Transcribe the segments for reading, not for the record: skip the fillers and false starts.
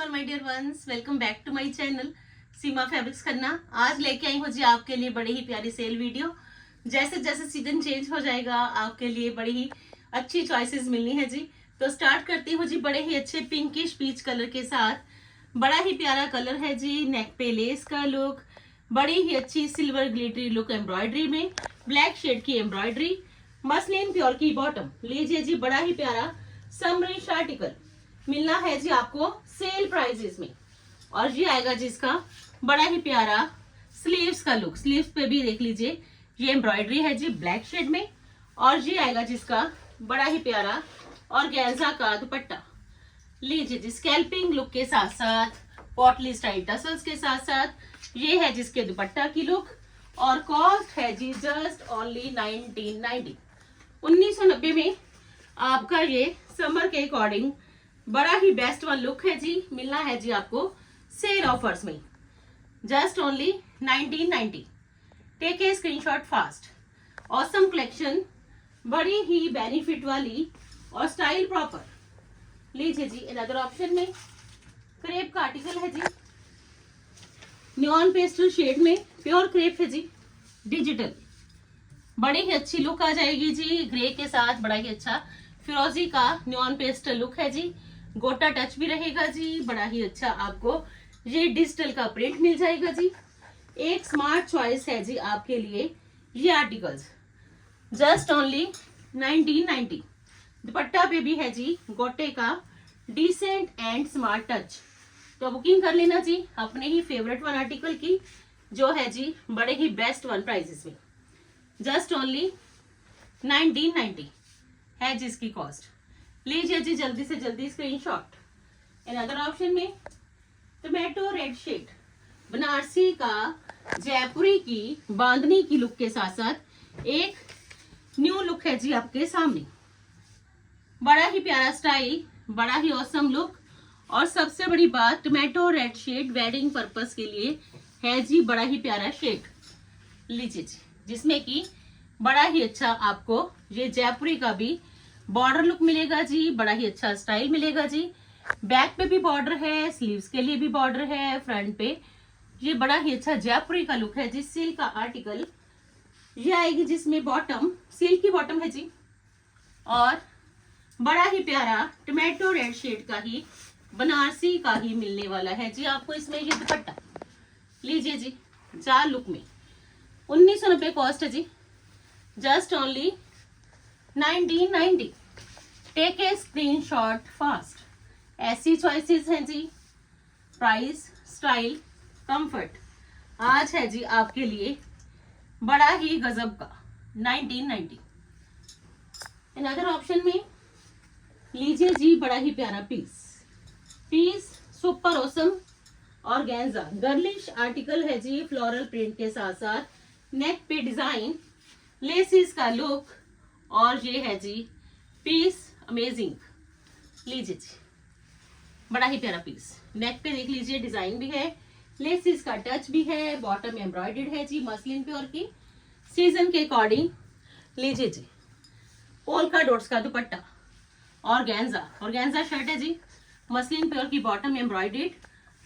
All my dear ones, welcome back to my channel Seema fabrics Khanna. आज लेके आई हूँ जी आपके लिए बड़ी ही प्यारी सेल वीडियो। जैसे जैसे सीजन चेंज हो जाएगा आपके लिए बड़ी ही अच्छी चॉइसेस मिलनी है जी। तो स्टार्ट करती हूँ जी बड़े ही अच्छे पिंकिश पीच कलर के साथ। बड़ा ही प्यारा कलर है जी, नेक पे लेस का लुक, बड़ी ही अच्छी सिल्वर ग्लिटरी लुक एम्ब्रॉयडरी में, ब्लैक शेड की एम्ब्रॉयडरी, मसलिन प्योर की बॉटम। लीजिए जी, बड़ा ही प्यारा समरिश आर्टिकल मिलना है जी आपको सेल प्राइजेस में। और ये आएगा जिसका बड़ा ही प्यारा स्लीव्स का लुक। स्लीव्स पे भी देख लीजिए ये एम्ब्रॉयडरी है जी ब्लैक शेड में। और ये आएगा जिसका बड़ा ही प्यारा ऑर्गेन्जा का दुपट्टा। लीजिए जी, स्कैल्पिंग लुक के साथ साथ पॉटली स्टाइल टसल्स के साथ साथ ये है जिसके दुपट्टा की लुक। और कॉस्ट है जी जस्ट ओनली 1990। 1990 में आपका ये समर के अकॉर्डिंग बड़ा ही बेस्ट वन लुक है जी। मिलना है जी आपको सेल ऑफर्स में just only 1990। Take a screenshot fast. Awesome collection, बड़ी ही बेनिफिट वाली और स्टाइल प्रॉपर। लीजिए जी, अनदर ऑप्शन में क्रेप का आर्टिकल है जी, न्योन पेस्टल शेड में प्योर क्रेप है जी, डिजिटल। बड़ी ही अच्छी लुक आ जाएगी जी ग्रे के साथ। बड़ा ही अच्छा फिरोजी का न्योन पेस्टल लुक है जी, गोटा टच भी रहेगा जी। बड़ा ही अच्छा आपको ये डिजिटल का प्रिंट मिल जाएगा जी। एक स्मार्ट चॉइस है जी आपके लिए ये आर्टिकल्स जस्ट ओनली 1990। दुपट्टा पे भी है जी गोटे का डिसेंट एंड स्मार्ट टच। तो बुकिंग कर लेना जी अपने ही फेवरेट वन आर्टिकल की, जो है जी बड़े ही बेस्ट वन प्राइसेस में जस्ट ओनली 1990 है जिसकी कॉस्ट। लीजिए जी जल्दी से जल्दी स्क्रीनशॉट। अनदर ऑप्शन में टोमेटो रेड शेड, बनारसी का जयपुरी की बांधनी की लुक के साथ साथ एक न्यू लुक है जी आपके सामने। बड़ा ही प्यारा स्टाइल, बड़ा ही ऑसम लुक। और सबसे बड़ी बात, tomato red shade wedding purpose के लिए है जी बड़ा ही प्यारा शेड। लीजिए जी, जिसमें कि बड़ा ही अच्छा आपको ये जयपुरी का भी बॉर्डर लुक मिलेगा जी। बड़ा ही अच्छा स्टाइल मिलेगा जी। बैक पे भी बॉर्डर है, स्लीव्स के लिए भी बॉर्डर है, फ्रंट पे ये बड़ा ही अच्छा जयपुरी का लुक है जी। सिल्क का आर्टिकल ये आएगी जिसमें बॉटम सिल्क की बॉटम है जी। और बड़ा ही प्यारा टोमेटो रेड शेड का ही बनारसी का ही मिलने वाला है जी आपको इसमें ये दुपट्टा। लीजिए जी, 4 लुक में 1990 कॉस्ट है जी just only 1990। Take a screenshot fast. ऐसी चॉइसेस हैं जी, प्राइस, स्टाइल, कंफर्ट आज है जी आपके लिए बड़ा ही गजब का 1990। अनदर ऑप्शन में लीजिए जी बड़ा ही प्यारा piece super awesome organza girlish article है जी। फ्लोरल प्रिंट के साथ साथ नेक पे डिजाइन, लेसिस का लुक। और ये है जी पीस अमेजिंग। लीजिए जी, बड़ा ही प्यारा पीस। नेक पे देख लीजिए डिजाइन भी है, लेसिस का टच भी है, बॉटम एम्ब्रॉयडर्ड है जी मसलिन प्योर की सीजन के अकॉर्डिंग। लीजिए जी, पोल्का डॉट्स का दुपट्टा, ऑर्गेन्जा शर्ट है जी, मसलिन प्योर की bottom embroidered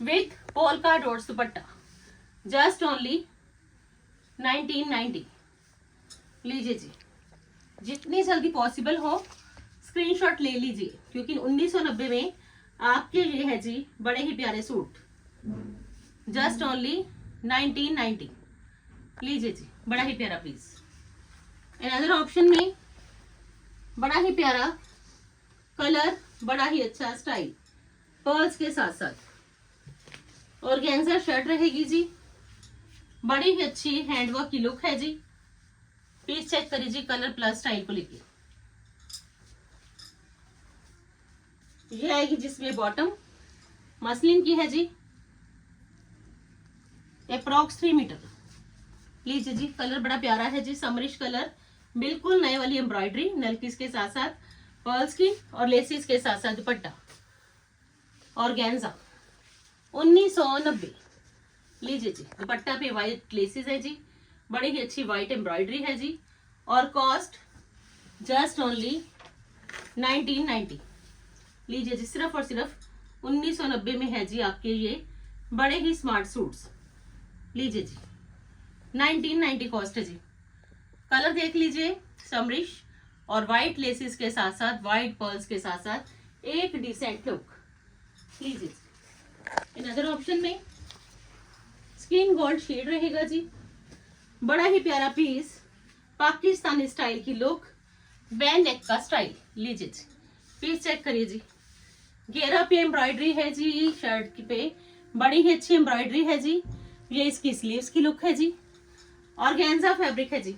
with polka dots dupatta just only 1990। लीजिए जी, जितनी जल्दी पॉसिबल हो स्क्रीनशॉट ले लीजिए, क्योंकि 1990 में आपके लिए है जी बड़े ही प्यारे सूट जस्ट ओनली 1990। लीजिए जी, बड़ा ही प्यारा पीस। अनदर ऑप्शन में बड़ा ही प्यारा कलर, बड़ा ही अच्छा स्टाइल, पर्ल्स के साथ साथ ऑर्गेन्जा शर्ट रहेगी जी। बड़ी ही अच्छी हैंडवर्क की लुक है जी। पीस चेक करिए जी कलर प्लस स्टाइल को लेके। ये आएगी जिसमें बॉटम मसलिन की है जी, अप्रॉक्स 3 मीटर। लीजिए जी, कलर बड़ा प्यारा है जी, समरिश कलर, बिल्कुल नए वाली एम्ब्रॉयडरी नलकीस के साथ साथ पर्ल्स की और लेसिस के साथ साथ दुपट्टा ऑर्गेन्जा 1990। लीजिए जी, दुपट्टा पे व्हाइट लेसिस है जी, बड़ी ही अच्छी व्हाइट एम्ब्रॉयडरी है जी। और कॉस्ट जस्ट ओनली 1990। लीजिए जी, सिर्फ और सिर्फ 1990 में है जी आपके ये बड़े ही स्मार्ट सूट्स। लीजिए जी, 1990 कॉस्ट है जी। कलर देख लीजिए, समरिश और व्हाइट लेसेस के साथ साथ, व्हाइट पर्ल्स के साथ साथ एक डिसेंट लुक। लीजिए जी, अनदर ऑप्शन में स्किन गोल्ड शेड रहेगा जी, बड़ा ही प्यारा पीस, पाकिस्तानी स्टाइल की लुक, बैंड नेक का स्टाइल। लीजिए जी, पीस चेक करिए जी, घेरा पे एम्ब्रॉयडरी है जी, शर्ट पे बड़ी ही अच्छी एम्ब्रॉयडरी है जी। ये इसकी स्लीव्स की लुक है जी, ऑर्गेन्जा फैब्रिक है जी,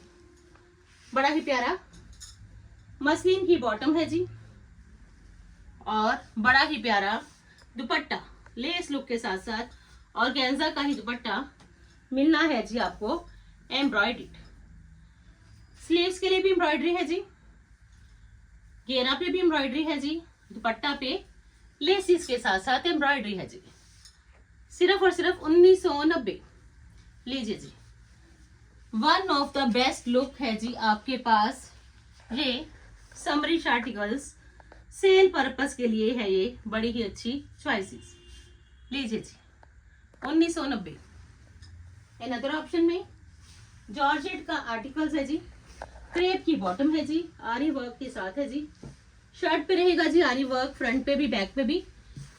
बड़ा ही प्यारा मसलिन की बॉटम है जी, और बड़ा ही प्यारा दुपट्टा लेस लुक के साथ साथ ऑर्गेन्जा का ही दुपट्टा मिलना है जी आपको एम्ब्रॉयडर्ड। स्लीव्स के लिए भी एम्ब्रॉयडरी है जी, घेरा पे भी एम्ब्रॉयडरी है जी, दुपट्टा पे लेसिस के साथ साथ एम्ब्रॉयडरी है जी, सिर्फ और सिर्फ 1990। लीजिए जी, one of the best look है जी आपके पास। ये समरिश आर्टिकल्स सेल पर्पस के लिए है, ये बड़ी ही अच्छी चॉइसेस। लीजिए जी, 1990। अनदर ऑप्शन में जॉर्जेट का आर्टिकल्स है जी, क्रेप की बॉटम है जी, आरी वर्क के साथ है जी, शर्ट पे रहेगा जी आरी वर्क, फ्रंट पे भी बैक पे भी,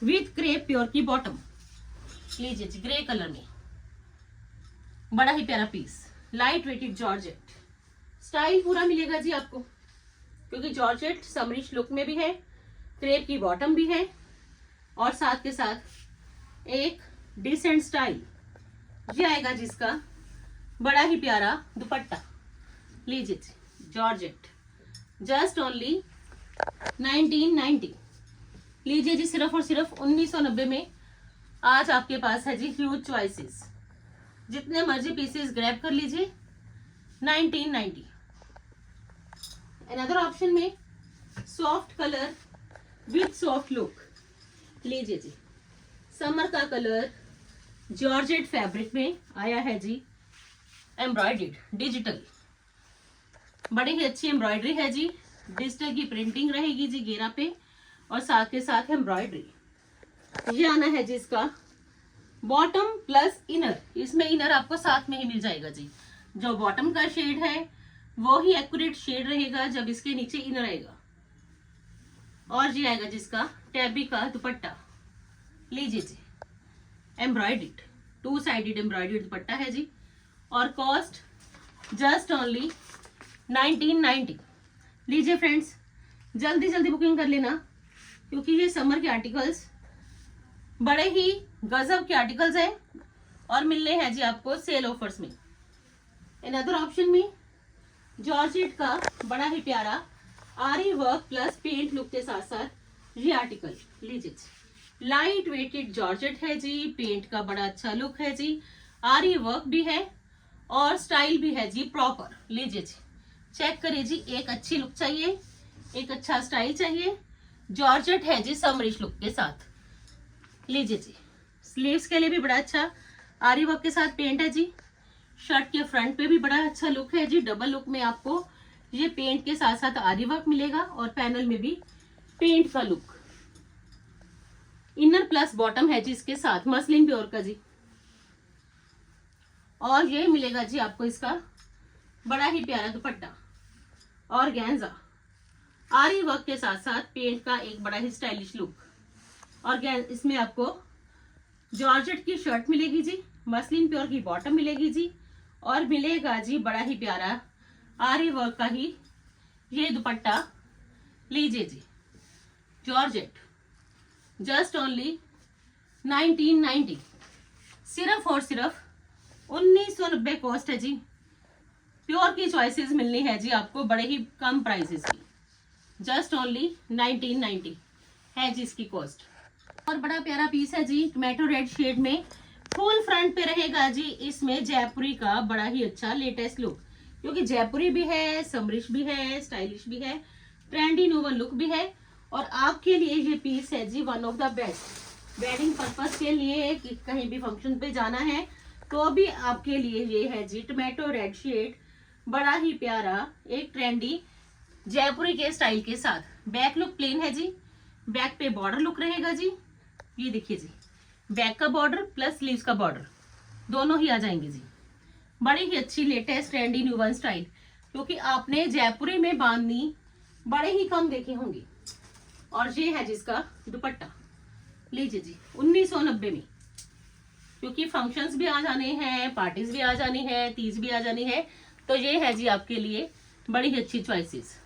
विथ क्रेप प्योर की बॉटम। लीजिए जी, ग्रे कलर में बड़ा ही प्यारा पीस, लाइट वेटेड जॉर्जेट स्टाइल पूरा मिलेगा जी आपको, क्योंकि जॉर्जेट समरिश लुक में भी है, क्रेप की बॉटम भी है, और साथ के साथ एक डिसेंट स्टाइल ये आएगा जिसका बड़ा ही प्यारा दुपट्टा। लीजिए जी, जॉर्जेट जस्ट ओनली 1990। लीजिए जी, सिर्फ और सिर्फ 1990 में आज आपके पास है जी ह्यूज चॉइसेस, जितने मर्जी पीसेस ग्रैब कर लीजिए। 1990। अनदर ऑप्शन में soft colour with soft look. लीजिए जी, समर का कलर जॉर्जेट फैब्रिक में आया है जी, एम्ब्रॉयडर्ड डिजिटल, बड़ी ही अच्छी एम्ब्रॉयडरी है जी, डिजिटल की प्रिंटिंग रहेगी जी घेरा पे, और साथ के साथ एम्ब्रॉयडरी। ये आना है जी इसका बॉटम प्लस इनर, इसमें इनर आपको साथ में ही मिल जाएगा जी। जो बॉटम का शेड है वो ही एक्यूरेट शेड रहेगा जब इसके नीचे इनर आएगा, और ये आएगा जिसका टैबी का दुपट्टा। लीजिए जी, एम्ब्रॉयडर्ड 2 साइडेड एम्ब्रॉयडर्ड दुपट्टा है जी, और कॉस्ट जस्ट ओनली 1990। लीजिए फ्रेंड्स, जल्दी जल्दी बुकिंग कर लेना, क्योंकि ये समर के आर्टिकल्स बड़े ही गजब के आर्टिकल्स हैं और मिलने हैं जी आपको सेल ऑफर्स में। अनदर ऑप्शन में जॉर्जेट का बड़ा ही प्यारा आरी वर्क प्लस पेंट लुक के साथ साथ ये आर्टिकल। लीजिए, लाइट वेटेड जॉर्जेट है जी, पेंट का बड़ा अच्छा लुक है जी, आरी वर्क भी है और स्टाइल भी है जी प्रॉपर। लीजिए जी, चेक करिए जी, एक अच्छी लुक चाहिए, एक अच्छा स्टाइल चाहिए, जॉर्जेट है जी समरिश लुक के साथ। लीजिए जी, स्लीव्स के लिए भी बड़ा अच्छा आरी वर्क के साथ पेंट है जी, शर्ट के फ्रंट पे भी बड़ा अच्छा लुक है जी, डबल लुक में आपको ये पेंट के साथ साथ आरी वर्क मिलेगा और पैनल में भी पेंट का लुक। इनर प्लस बॉटम है जी इसके साथ, मसलिन प्योर का जी, और ये मिलेगा जी आपको इसका बड़ा ही प्यारा दुपट्टा और ऑर्गेन्जा आरी वर्क के साथ साथ पेंट का एक बड़ा ही स्टाइलिश लुक। और इसमें आपको जॉर्जेट की शर्ट मिलेगी जी, मसलिन प्योर की बॉटम मिलेगी जी, और मिलेगा जी बड़ा ही प्यारा आरी वर्क का ही ये दुपट्टा। लीजिए जी, जॉर्जेट जस्ट ओनली 1990, सिर्फ और सिर्फ 1990 कॉस्ट है जी। प्योर की चॉइसेस मिलनी है जी आपको बड़े ही कम प्राइसेस की, जस्ट ओनली 1990 है जी इसकी कॉस्ट। और बड़ा प्यारा पीस है जी, टोमेटो रेड शेड में, फुल फ्रंट पे रहेगा जी इसमें जयपुरी का बड़ा ही अच्छा लेटेस्ट लुक, क्योंकि जयपुरी भी है, समरिश भी है, स्टाइलिश भी है, ट्रेंडी नोवल लुक भी है। और आपके लिए ये पीस है जी one of the best, wedding purpose के लिए कि कहीं भी फंक्शन पे जाना है तो भी आपके लिए ये है जी टोमेटो रेड शेड, बड़ा ही प्यारा एक ट्रेंडी जयपुरी के स्टाइल के साथ। बैक लुक प्लेन है जी, बैक पे बॉर्डर लुक रहेगा जी, ये देखिए जी, बैक का बॉर्डर प्लस स्लीव्स का बॉर्डर दोनों ही आ जाएंगे जी। बड़ी ही अच्छी latest trendy new one style, क्योंकि आपने जयपुरी में बांधनी बड़े ही कम देखे होंगे। और ये है जिसका दुपट्टा, लीजिए जी 1990 में, क्योंकि फंक्शंस भी आ जाने हैं, पार्टीज भी आ जानी है, तीज भी आ जानी है, तो ये है जी आपके लिए बड़ी ही अच्छी चॉइसेस।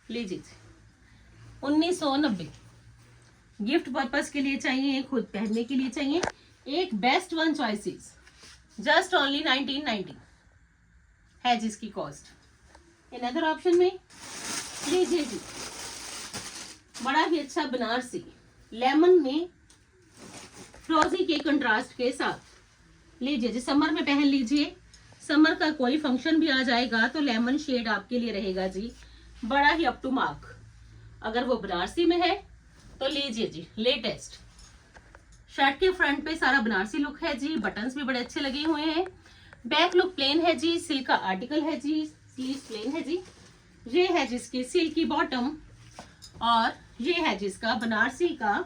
लीजिए जी 1990, गिफ्ट पर्पस के लिए चाहिए, खुद पहनने के लिए चाहिए, एक best one choices, just only 1990 है जिसकी कॉस्ट। अनदर ऑप्शन में लीजिए जी, बड़ा ही अच्छा बनारसी लेमन में फ्रोजी के कंट्रास्ट के साथ। लीजिए जी, समर में पहन लीजिए, समर का कोई फंक्शन भी आ जाएगा तो लेमन शेड आपके लिए रहेगा जी, बड़ा ही अप टू मार्क। अगर वो बनारसी में है तो लीजिए जी लेटेस्ट। शर्ट के फ्रंट पे सारा बनारसी लुक है जी, बटन्स भी बड़े अच्छे लगे हुए हैं। बैक लुक प्लेन है जी, सिल्क का आर्टिकल है जी, स्लीव प्लेन है जी। ये है जिसकी सिल्की बॉटम और ये है जिसका बनारसी का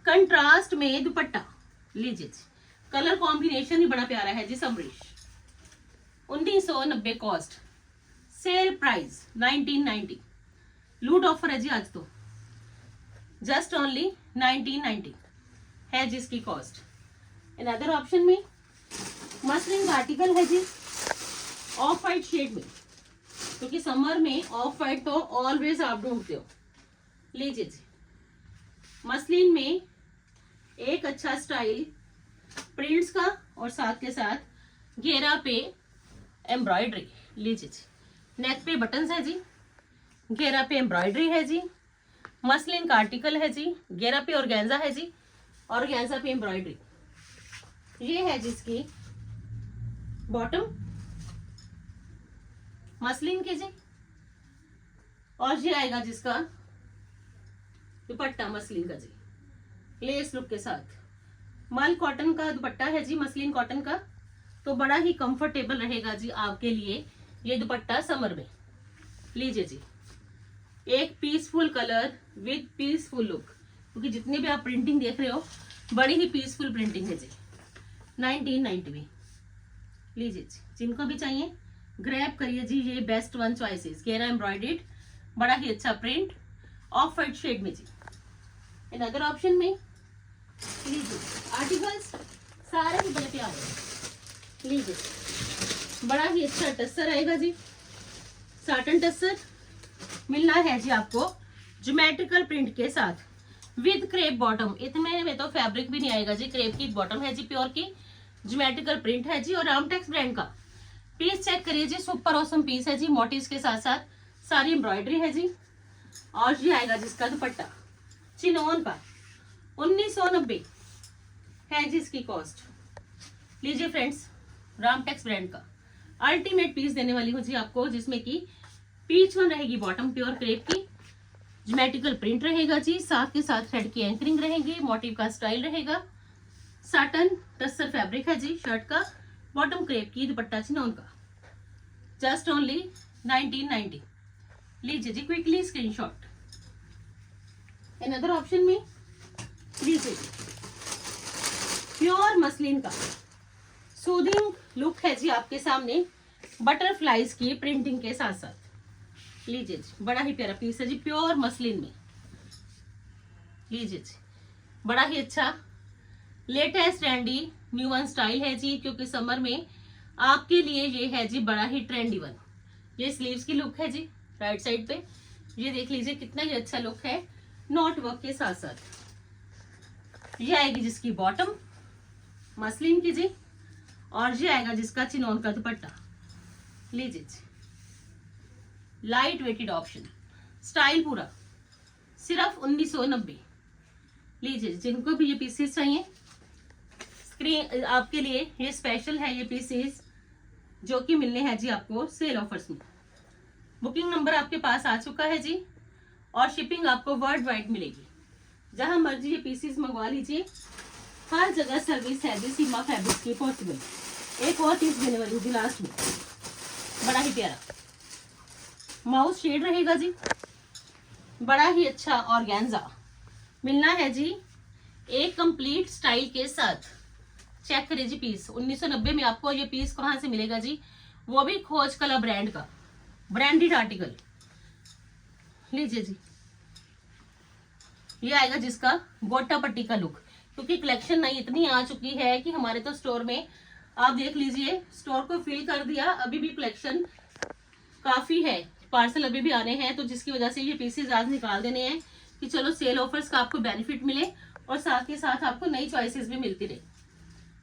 कंट्रास्ट में दुपट्टा। लीजिए जी, कलर कॉम्बिनेशन ही बड़ा प्यारा है जी, समरीश। 1990 कॉस्ट, सेल प्राइस 1990, लूट ऑफर है जी आज तो, जस्ट ओनली 1990 है जिसकी कॉस्ट। अनदर ऑप्शन में मसलिन का आर्टिकल है जी, ऑफ वाइट शेड में, क्योंकि समर में ऑफ वाइट तो ऑलवेज आप ढूंढते हो। लीजिए जी, मसलिन में एक अच्छा स्टाइल प्रिंट्स का और साथ के साथ घेरा पे एम्ब्रॉयडरी। लीजिए जी, नेक पे बटन्स है जी, घेरा पे एम्ब्रॉयडरी है जी, मसलिन का आर्टिकल है जी, घेरा पे ऑर्गेन्जा है जी, और ऑर्गेन्जा पे एम्ब्रॉयडरी। ये है जिसकी बॉटम मसलिन की जी, और ये आएगा जिसका दुपट्टा मसलिन का जी, लेस लुक के साथ। मल कॉटन का दुपट्टा है जी, मसलिन कॉटन का, तो बड़ा ही कंफर्टेबल रहेगा जी आपके लिए ये दुपट्टा समर में। लीजिए जी, एक peaceful colour with peaceful look, क्योंकि जितने भी आप प्रिंटिंग देख रहे हो बड़ी ही पीसफुल प्रिंटिंग है जी, 1990 में। लीजिए जी, जिनको भी चाहिए ग्रैब करिए जी, ये बेस्ट वन चॉइसेस। घेरा एम्ब्रॉयडर्ड, बड़ा ही अच्छा प्रिंट, ऑफ वाइट शेड में जी। अनदर ऑप्शन में लीजिए, आर्टिकल्स सारे ही बड़े प्यारे हैं। लीजिए, बड़ा ही अच्छा टस्सर आएगा जी, साटन टस्सर मिलना है जी आपको ज्योमेट्रिकल प्रिंट के साथ विद क्रेप बॉटम। इतने में तो फैब्रिक भी नहीं आएगा जी, क्रेप की बॉटम है जी, प्योर की ज्योमेट्रिकल प्रिंट है जी, और रामटेक्स ब्रांड का। पीस चेक करिए जी, सुपर ऑसम पीस है जी, मोटिव्स के साथ साथ सारी एम्ब्रॉयडरी है जी। और ये आएगा जिसका दुपट्टा चिनोन का, 1990 है जी इसकी कॉस्ट। लीजिए फ्रेंड्स, रामटेक्स ब्रांड का अल्टीमेट पीस देने वाली हूँ जी आपको, जिसमें कि पीच वन रहेगी बॉटम प्योर क्रेप की, ज्योमेट्रिकल प्रिंट रहेगा जी, साथ के साथ थ्रेड की एंकरिंग रहेगी, मोटिव का स्टाइल रहेगा, साटन टस्सर फैब्रिक है जी शर्ट का, बॉटम क्रेप की, दुपट्टा चिनोन का, जस्ट ओनली 1990। लीजिए जी क्विकली स्क्रीनशॉट। अनदर ऑप्शन में लीजिए प्योर मसलिन का सूदिंग लुक है जी आपके सामने, बटरफ्लाइज की प्रिंटिंग के साथ साथ। लीजिए जी, बड़ा ही प्यारा पीस है जी, प्योर मसलिन में। लीजिए जी, बड़ा ही अच्छा latest trendy new one style है जी, क्योंकि समर में आपके लिए ये है जी बड़ा ही ट्रेंडी वन। ये स्लीव्स की लुक है जी, राइट साइड पे ये देख लीजिए कितना ही अच्छा लुक है, नॉट वर्क के साथ साथ। ये आएगी जिसकी बॉटम मसलिन की जी, और ये आएगा जिसका चिनोन का दुपट्टा। लीजिए जी, लाइट वेटेड ऑप्शन, स्टाइल पूरा सिर्फ 1990। लीजिए, जिनको भी ये पीसेस चाहिए स्क्रीन आपके लिए ये स्पेशल है, ये पीसेस जो कि मिलने हैं जी आपको सेल ऑफर्स में। बुकिंग नंबर आपके पास आ चुका है जी, और शिपिंग आपको वर्ल्ड वाइड मिलेगी, जहां मर्जी ये पीसेस मंगवा लीजिए, हर जगह सर्विस है जी सीमा फैब्रिक्स की पॉसिबल। एक और पीस देने वाली हूँ लास्ट में, बड़ा ही प्यारा माउस शेड रहेगा जी, बड़ा ही अच्छा ऑर्गेन्जा मिलना है जी, एक कंप्लीट स्टाइल के साथ। चेक करिए जी पीस। 1990 में आपको ये पीस कहाँ से मिलेगा जी, वो भी खोज कला ब्रांड का, ब्रांडेड आर्टिकल। लीजिए जी, ये आएगा जिसका गोटा पट्टी का लुक, क्योंकि कलेक्शन नहीं इतनी आ चुकी है कि हमारे तो स्टोर में, आप देख लीजिए स्टोर को फिल कर दिया, अभी भी कलेक्शन काफी है, पार्सल अभी भी आने हैं, तो जिसकी वजह से ये पीसेज आज निकाल देने हैं कि चलो सेल ऑफर्स का आपको बेनिफिट मिले और साथ ही साथ आपको नई चॉइसेस भी मिलती रहे।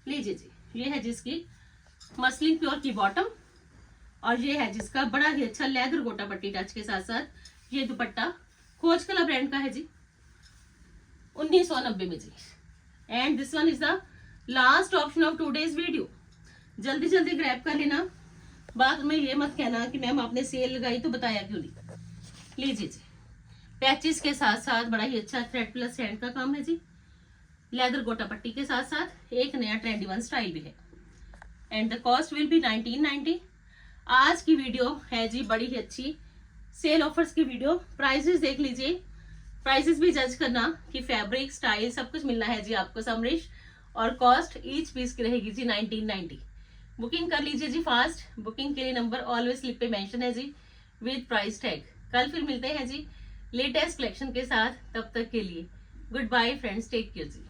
लीजिए जी, ये है जिसकी मसलिन प्योर की बॉटम, और ये है जिसका बड़ा ही अच्छा लेदर गोटा पट्टी टच के साथ साथ ये दुपट्टा खोज कला ब्रांड का है जी, 1990 में जी। And this one is the last option of today's video, जल्दी जल्दी ग्रैब कर लेना, बाद में ये मत कहना कि मैम आपने सेल लगाई तो बताया क्यों नहीं। लीजिए जी, पैचेस के साथ साथ बड़ा ही अच्छा थ्रेड प्लस हैंड का काम है जी, लेदर गोटा पट्टी के साथ साथ एक नया ट्रेंडी वन स्टाइल भी है, and the cost will be 1990। आज की वीडियो है जी बड़ी ही अच्छी सेल ऑफर्स की वीडियो। प्राइसेस देख लीजिए, प्राइसेस भी जज करना कि फैब्रिक स्टाइल सब कुछ मिलना है जी आपको समरिश, और कॉस्ट ईच पीस की रहेगी जी 1990। बुकिंग कर लीजिए जी फास्ट, बुकिंग के लिए नंबर ऑलवेज स्लिप पे मेंशन है जी विद प्राइस टैग। कल फिर मिलते हैं जी लेटेस्ट कलेक्शन के साथ, तब तक के लिए good bye friends, take care जी।